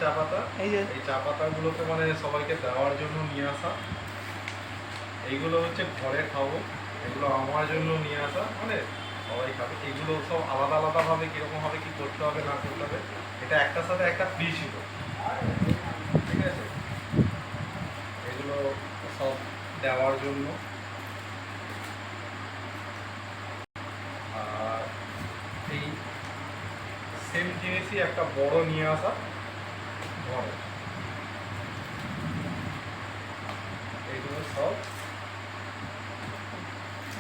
চা পাতা, এই চা পাতাগুলোকে মানে সবাইকে দেওয়ার জন্য নিয়ে আসা। এইগুলো হচ্ছে ঘরে খাবো, এগুলো আমার জন্য নিয়ে আসা, মানে সবাই খাবে। এগুলো সব আলাদা আলাদাভাবে কীরকমভাবে কী করতে হবে না করতে হবে, এটা একটার সাথে একটা ফ্রি ছিল, ঠিক আছে। এগুলো সব দেওয়ার জন্য। আর এই সেম জিনিসই একটা বড় নিয়ে আসা ঘরে, এগুলো সব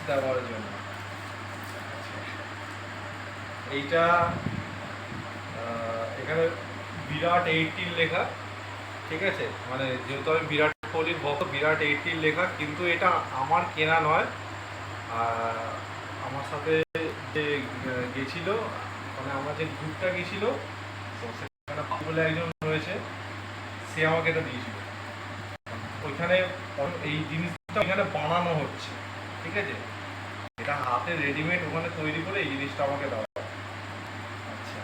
দেওয়ার জন্য। এইটা এখানে বিরাট 18 লেখা, ঠিক আছে। মানে যেহেতু আমি বিরাট কোহলির ভক্ত, বিরাট 18 লেখা, কিন্তু এটা আমার কেনা নয়। আমার সাথে যে গেছিল, মানে আমার যে গ্রুপটা গেছিল, সেখানে বলে একজন রয়েছে, সে আমাকে এটা দিয়েছিল। ওইখানে এই জিনিসটা এখানে বানানো হচ্ছে, ঠিক আছে। এটা হাতে রেডিমেড ওখানে তৈরি করে এই জিনিসটা আমাকে দেওয়া। আচ্ছা,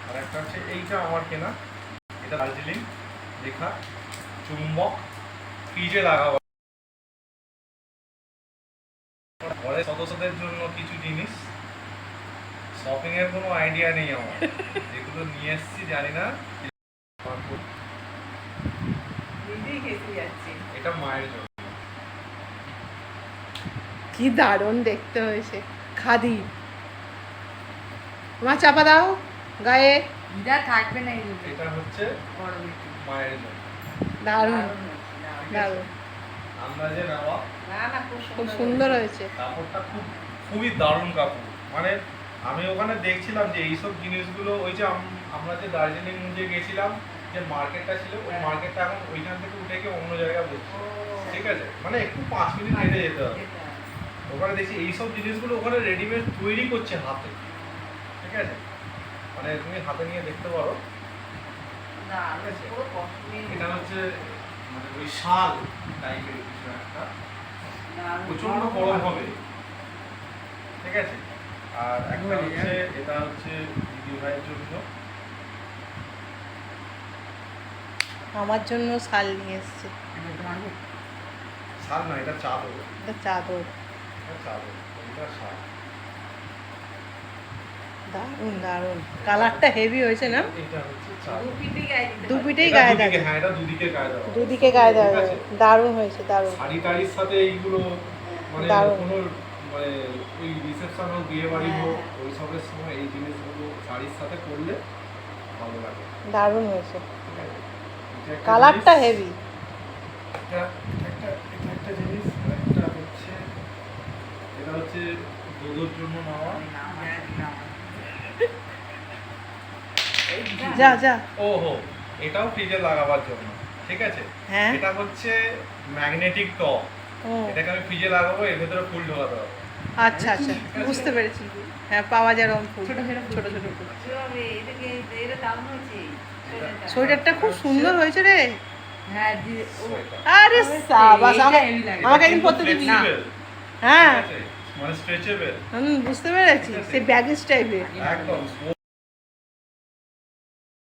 আর একটা হচ্ছে এইটা আমার কেনা, এটা দার্জিলিং লেখা, চুম্বক, ফ্রিজে লাগাবো। ঘরের সদস্যদের জন্য কিছু জিনিস, শপিং এর কোনো আইডিয়া নেই আমার, যেগুলো নিয়ে এসেছি জানি না। এটা মায়ের জন্য। কি দারুণ দেখতে হয়েছে, খাদি। মা চাপা দাও গায়ে, যা থাকবে না। এটা হচ্ছে মায়ের জন্য। দারুণ দারুণ, আমরা যে নেওয়া, খুব সুন্দর হয়েছে কাপড়টা, খুবই দারুণ কাপড়। মানে আমি ওখানে দেখছিলাম যে এইসব জিনিসগুলো, ওই যে আমরা যে দার্জিলিং যে গেছিলাম, যে মার্কেটটা ছিল, ওই মার্কেটটা এখন ওইখান থেকে উঠে গিয়ে অন্য জায়গায় বসছে, ঠিক আছে। মানে একটু 5 মিনিট হেঁটে যেতে হবে। ওখানে দেখছি এইসব জিনিসগুলো ওখানে রেডিমেড তৈরি করছে হাতে, ঠিক আছে। মানে তুমি হাতে নিয়ে দেখতে পারো। এটা হচ্ছে মানে ওই শাল টাইপের কিছু একটা, প্রচন্ড গরম হবে, ঠিক আছে। আর একটা হচ্ছে, এটা হচ্ছে দিদি ভাইয়ের জন্য। আমার জন্য শাল নিয়ে এসছে। শাল না, এটা চাদর। এটা চাদর, চাদর, এটা শাল। দারুণ দারুণ, কালারটা হেভি হয়েছে না। এটা হচ্ছে চাদর, দুপিটেই গায়ে দেবে। হ্যাঁ, এটা দুদিকে গায়ে দেওয়া, দুদিকে গায়ে দেবে। দারুণ হয়েছে, দারুণ। শাড়ি টাড়ির সাথে এইগুলো, মানে কোনো মানে ওই রিসেপশন হোক, বিয়ে বাড়ি হোক, ওই সবের সময় এই জিনিসগুলো শাড়ির সাথে করলে ভালো লাগে। দারুণ হয়েছে, কালারটা হেভি। এটা একটা জিনিস। একটা হচ্ছে, এটা হচ্ছে দুধের জন্য নেওয়া। যা যা, ওহো, এটাও ফ্রিজে লাগাবার জন্য, ঠিক আছে। হ্যাঁ, এটা হচ্ছে ম্যাগনেটিক টপ, এটাকে আমি ফ্রিজে লাগাবো, এর ভেতরে ফুল ঢোকাতে হবে। আচ্ছা আচ্ছা, বুঝতে পেরেছি। হ্যাঁ, পাওয়া যায় রং ফুল, ছোট ছোট ফুল। সোয়েটারটা খুব সুন্দর হয়েছে রে। আরে সাবাস, আমাকে একদিন পরতে দিবি। হ্যাঁ, মানে স্ট্রেচেবল, বুঝতে পেরেছি, সেই ব্যাগেজ টাইপের একদম।